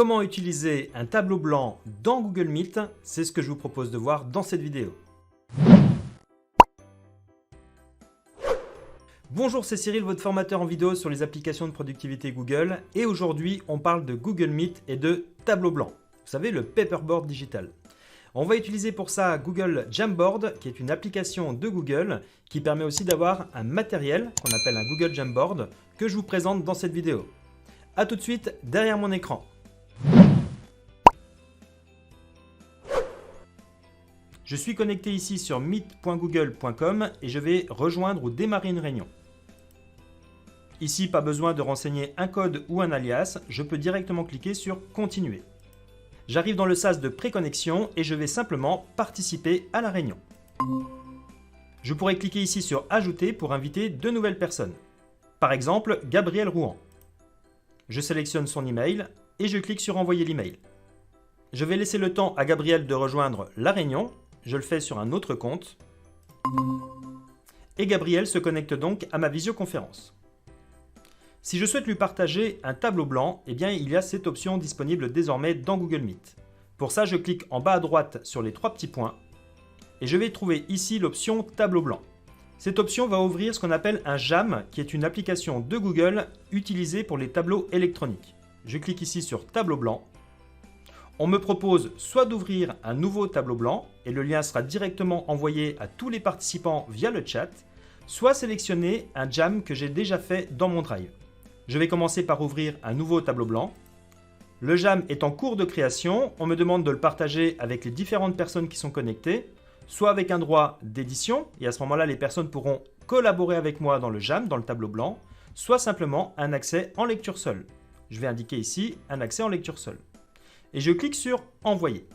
Comment utiliser un tableau blanc dans Google Meet? C'est ce que je vous propose de voir dans cette vidéo. Bonjour, c'est Cyril, votre formateur en vidéo sur les applications de productivité Google. Et aujourd'hui, on parle de Google Meet et de tableau blanc. Vous savez, le paperboard digital. On va utiliser pour ça Google Jamboard, qui est une application de Google qui permet aussi d'avoir un matériel qu'on appelle un Google Jamboard que je vous présente dans cette vidéo. A tout de suite derrière mon écran. Je suis connecté ici sur meet.google.com et je vais rejoindre ou démarrer une réunion. Ici, pas besoin de renseigner un code ou un alias, je peux directement cliquer sur Continuer. J'arrive dans le sas de préconnexion et je vais simplement participer à la réunion. Je pourrais cliquer ici sur Ajouter pour inviter de nouvelles personnes. Par exemple, Gabriel Rouen. Je sélectionne son email et je clique sur Envoyer l'email. Je vais laisser le temps à Gabriel de rejoindre la réunion. Je le fais sur un autre compte. Et Gabriel se connecte donc à ma visioconférence. Si je souhaite lui partager un tableau blanc, eh bien, il y a cette option disponible désormais dans Google Meet. Pour ça, je clique en bas à droite sur les trois petits points et je vais trouver ici l'option tableau blanc. Cette option va ouvrir ce qu'on appelle un JAM, qui est une application de Google utilisée pour les tableaux électroniques. Je clique ici sur tableau blanc. On me propose soit d'ouvrir un nouveau tableau blanc et le lien sera directement envoyé à tous les participants via le chat, soit sélectionner un JAM que j'ai déjà fait dans mon Drive. Je vais commencer par ouvrir un nouveau tableau blanc. Le JAM est en cours de création, on me demande de le partager avec les différentes personnes qui sont connectées, soit avec un droit d'édition, et à ce moment-là les personnes pourront collaborer avec moi dans le JAM, dans le tableau blanc, soit simplement un accès en lecture seule. Je vais indiquer ici un accès en lecture seule. Et je clique sur Envoyer.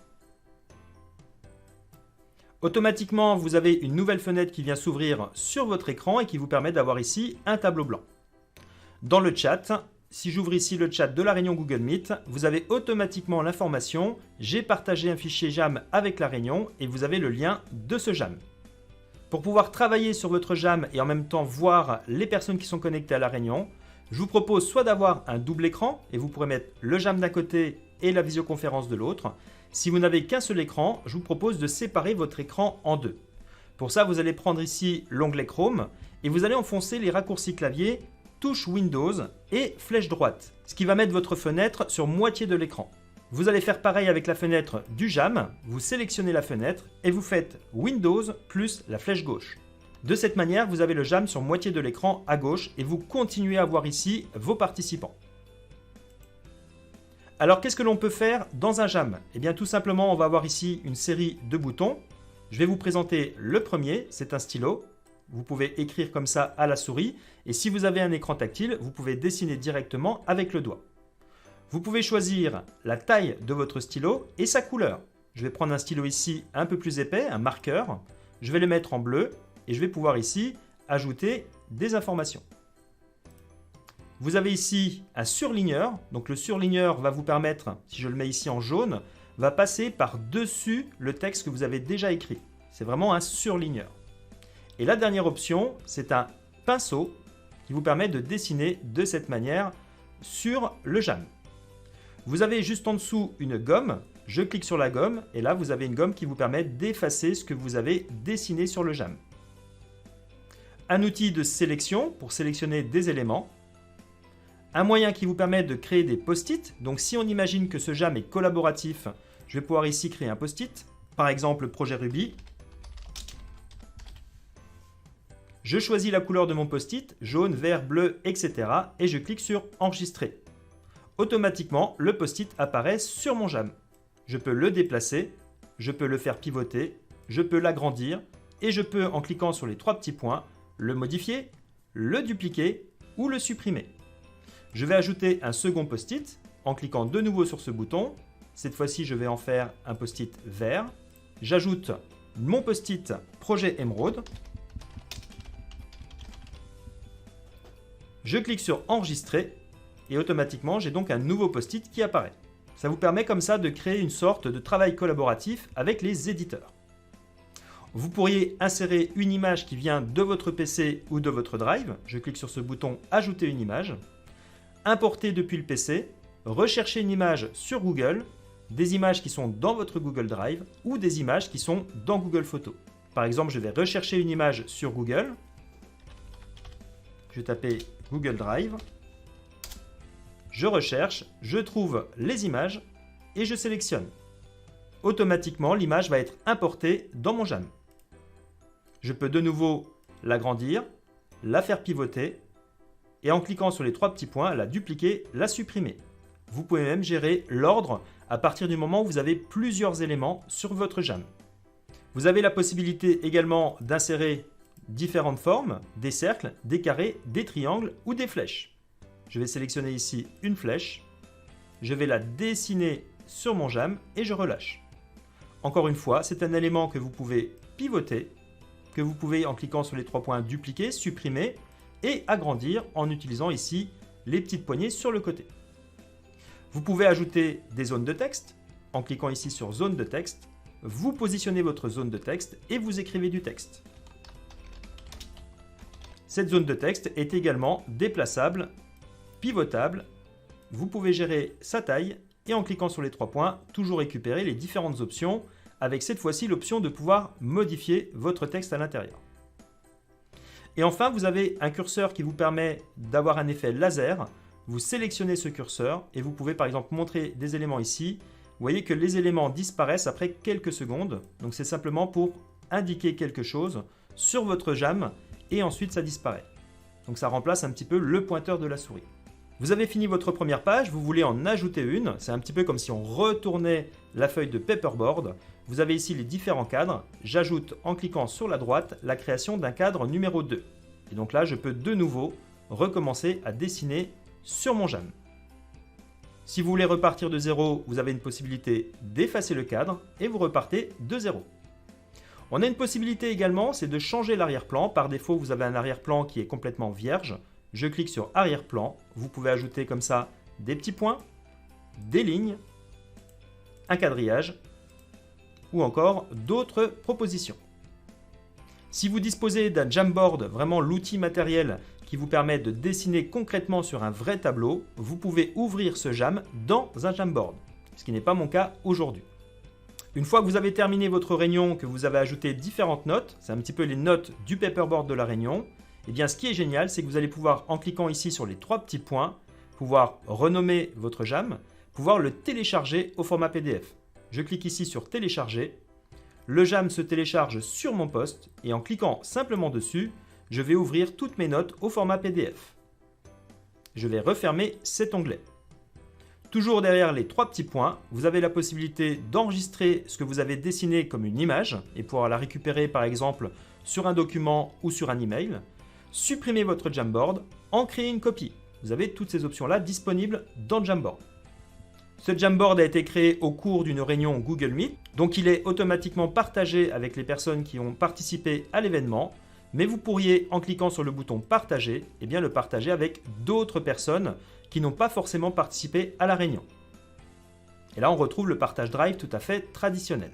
Automatiquement, vous avez une nouvelle fenêtre qui vient s'ouvrir sur votre écran et qui vous permet d'avoir ici un tableau blanc. Dans le chat, si j'ouvre ici le chat de la réunion Google Meet, vous avez automatiquement l'information « J'ai partagé un fichier JAM avec la réunion » et vous avez le lien de ce JAM. Pour pouvoir travailler sur votre JAM et en même temps voir les personnes qui sont connectées à la réunion, je vous propose soit d'avoir un double écran et vous pourrez mettre le JAM d'un côté et la visioconférence de l'autre. Si vous n'avez qu'un seul écran, je vous propose de séparer votre écran en deux. Pour ça, vous allez prendre ici l'onglet Chrome et vous allez enfoncer les raccourcis clavier touche Windows et flèche droite, ce qui va mettre votre fenêtre sur moitié de l'écran. Vous allez faire pareil avec la fenêtre du JAM, vous sélectionnez la fenêtre et vous faites Windows plus la flèche gauche. De cette manière, vous avez le JAM sur moitié de l'écran à gauche et vous continuez à voir ici vos participants. Alors, qu'est-ce que l'on peut faire dans un JAM? Eh bien, tout simplement, on va avoir ici une série de boutons. Je vais vous présenter le premier, c'est un stylo. Vous pouvez écrire comme ça à la souris. Et si vous avez un écran tactile, vous pouvez dessiner directement avec le doigt. Vous pouvez choisir la taille de votre stylo et sa couleur. Je vais prendre un stylo ici un peu plus épais, un marqueur. Je vais le mettre en bleu et je vais pouvoir ici ajouter des informations. Vous avez ici un surligneur, donc le surligneur va vous permettre, si je le mets ici en jaune, va passer par-dessus le texte que vous avez déjà écrit. C'est vraiment un surligneur. Et la dernière option, c'est un pinceau qui vous permet de dessiner de cette manière sur le JAM. Vous avez juste en dessous une gomme, je clique sur la gomme et là vous avez une gomme qui vous permet d'effacer ce que vous avez dessiné sur le JAM. Un outil de sélection pour sélectionner des éléments. Un moyen qui vous permet de créer des post-it. Donc si on imagine que ce JAM est collaboratif, je vais pouvoir ici créer un post-it. Par exemple, projet Ruby. Je choisis la couleur de mon post-it, jaune, vert, bleu, etc. et je clique sur Enregistrer. Automatiquement, le post-it apparaît sur mon JAM. Je peux le déplacer, je peux le faire pivoter, je peux l'agrandir et je peux, en cliquant sur les trois petits points, le modifier, le dupliquer ou le supprimer. Je vais ajouter un second post-it en cliquant de nouveau sur ce bouton. Cette fois-ci, je vais en faire un post-it vert. J'ajoute mon post-it projet émeraude. Je clique sur Enregistrer et automatiquement, j'ai donc un nouveau post-it qui apparaît. Ça vous permet comme ça de créer une sorte de travail collaboratif avec les éditeurs. Vous pourriez insérer une image qui vient de votre PC ou de votre Drive. Je clique sur ce bouton « Ajouter une image ». Importer depuis le PC. rechercher une image sur Google, des images qui sont dans votre Google Drive ou des images qui sont dans Google Photos. Par exemple, je vais rechercher une image sur Google. Je vais taper Google Drive. Je recherche, je trouve les images et je sélectionne. Automatiquement, l'image va être importée dans mon JAM. Je peux de nouveau l'agrandir, la faire pivoter et en cliquant sur les 3 petits points, la dupliquer, la supprimer. Vous pouvez même gérer l'ordre à partir du moment où vous avez plusieurs éléments sur votre JAM. Vous avez la possibilité également d'insérer différentes formes, des cercles, des carrés, des triangles ou des flèches. Je vais sélectionner ici une flèche, je vais la dessiner sur mon JAM et je relâche. Encore une fois, c'est un élément que vous pouvez pivoter, que vous pouvez en cliquant sur les 3 points dupliquer, supprimer et agrandir en utilisant ici les petites poignées sur le côté. Vous pouvez ajouter des zones de texte en cliquant ici sur zone de texte. Vous positionnez votre zone de texte et vous écrivez du texte. Cette zone de texte est également déplaçable, pivotable. Vous pouvez gérer sa taille et en cliquant sur les 3 points, toujours récupérer les différentes options avec cette fois-ci l'option de pouvoir modifier votre texte à l'intérieur. Et enfin, vous avez un curseur qui vous permet d'avoir un effet laser. Vous sélectionnez ce curseur et vous pouvez par exemple montrer des éléments ici. Vous voyez que les éléments disparaissent après quelques secondes. Donc c'est simplement pour indiquer quelque chose sur votre JAM et ensuite ça disparaît. Donc ça remplace un petit peu le pointeur de la souris. Vous avez fini votre première page, vous voulez en ajouter une. C'est un petit peu comme si on retournait la feuille de paperboard. Vous avez ici les différents cadres. J'ajoute en cliquant sur la droite la création d'un cadre numéro 2. Et donc là, je peux de nouveau recommencer à dessiner sur mon JAM. Si vous voulez repartir de zéro, vous avez une possibilité d'effacer le cadre et vous repartez de zéro. On a une possibilité également, c'est de changer l'arrière-plan. Par défaut, vous avez un arrière-plan qui est complètement vierge. Je clique sur arrière-plan. Vous pouvez ajouter comme ça des petits points, des lignes, un quadrillage ou encore d'autres propositions. Si vous disposez d'un Jamboard, vraiment l'outil matériel qui vous permet de dessiner concrètement sur un vrai tableau, vous pouvez ouvrir ce JAM dans un Jamboard, ce qui n'est pas mon cas aujourd'hui. Une fois que vous avez terminé votre réunion, que vous avez ajouté différentes notes, c'est un petit peu les notes du paperboard de la réunion, et bien ce qui est génial, c'est que vous allez pouvoir, en cliquant ici sur les 3 petits points, pouvoir renommer votre JAM, pouvoir le télécharger au format PDF. Je clique ici sur télécharger, le JAM se télécharge sur mon poste et en cliquant simplement dessus, je vais ouvrir toutes mes notes au format PDF. Je vais refermer cet onglet. Toujours derrière les 3 petits points, vous avez la possibilité d'enregistrer ce que vous avez dessiné comme une image et pouvoir la récupérer par exemple sur un document ou sur un email. Supprimer votre Jamboard, en créer une copie. Vous avez toutes ces options-là disponibles dans Jamboard. Ce Jamboard a été créé au cours d'une réunion Google Meet, donc il est automatiquement partagé avec les personnes qui ont participé à l'événement, mais vous pourriez, en cliquant sur le bouton partager, eh bien le partager avec d'autres personnes qui n'ont pas forcément participé à la réunion. Et là, on retrouve le partage Drive tout à fait traditionnel.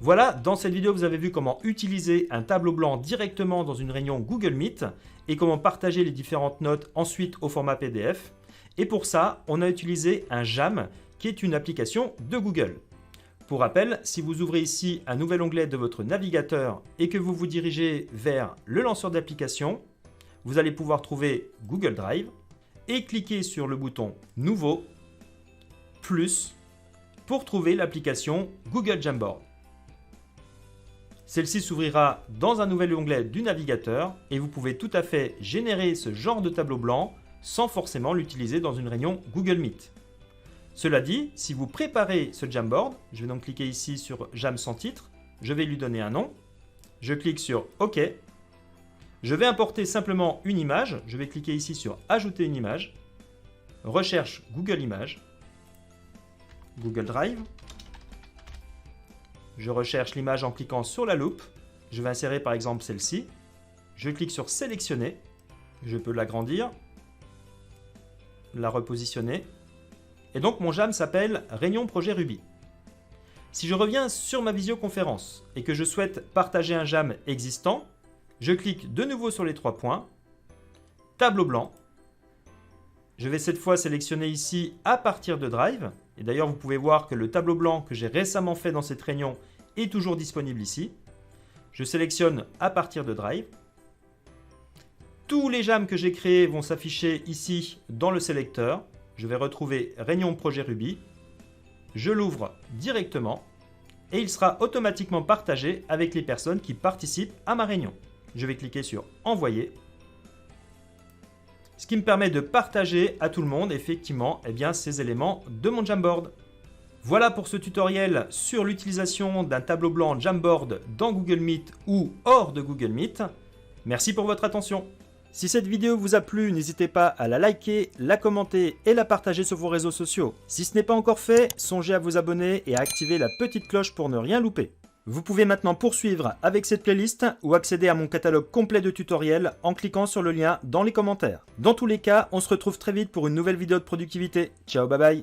Voilà, dans cette vidéo, vous avez vu comment utiliser un tableau blanc directement dans une réunion Google Meet et comment partager les différentes notes ensuite au format PDF. Et pour ça, on a utilisé un JAM qui est une application de Google. Pour rappel, si vous ouvrez ici un nouvel onglet de votre navigateur et que vous vous dirigez vers le lanceur d'applications, vous allez pouvoir trouver Google Drive et cliquer sur le bouton Nouveau, Plus, pour trouver l'application Google Jamboard. Celle-ci s'ouvrira dans un nouvel onglet du navigateur et vous pouvez tout à fait générer ce genre de tableau blanc sans forcément l'utiliser dans une réunion Google Meet. Cela dit, si vous préparez ce Jamboard, je vais donc cliquer ici sur JAM sans titre, je vais lui donner un nom, je clique sur OK, je vais importer simplement une image, je vais cliquer ici sur Ajouter une image, recherche Google Images, Google Drive, je recherche l'image en cliquant sur la loupe, je vais insérer par exemple celle-ci, je clique sur Sélectionner, je peux l'agrandir, la repositionner, et donc mon JAM s'appelle Réunion Projet Ruby. Si je reviens sur ma visioconférence et que je souhaite partager un JAM existant, je clique de nouveau sur les 3 points, tableau blanc, Je vais cette fois sélectionner ici à partir de Drive. Et d'ailleurs, vous pouvez voir que le tableau blanc que j'ai récemment fait dans cette réunion est toujours disponible ici. Je sélectionne à partir de Drive. Tous les jams que j'ai créés vont s'afficher ici dans le sélecteur. Je vais retrouver Réunion Projet Ruby. Je l'ouvre directement et il sera automatiquement partagé avec les personnes qui participent à ma réunion. Je vais cliquer sur Envoyer. Ce qui me permet de partager à tout le monde effectivement ces éléments de mon Jamboard. Voilà pour ce tutoriel sur l'utilisation d'un tableau blanc Jamboard dans Google Meet ou hors de Google Meet. Merci pour votre attention. Si cette vidéo vous a plu, n'hésitez pas à la liker, la commenter et la partager sur vos réseaux sociaux. Si ce n'est pas encore fait, songez à vous abonner et à activer la petite cloche pour ne rien louper. Vous pouvez maintenant poursuivre avec cette playlist ou accéder à mon catalogue complet de tutoriels en cliquant sur le lien dans les commentaires. Dans tous les cas, on se retrouve très vite pour une nouvelle vidéo de productivité. Ciao, bye bye.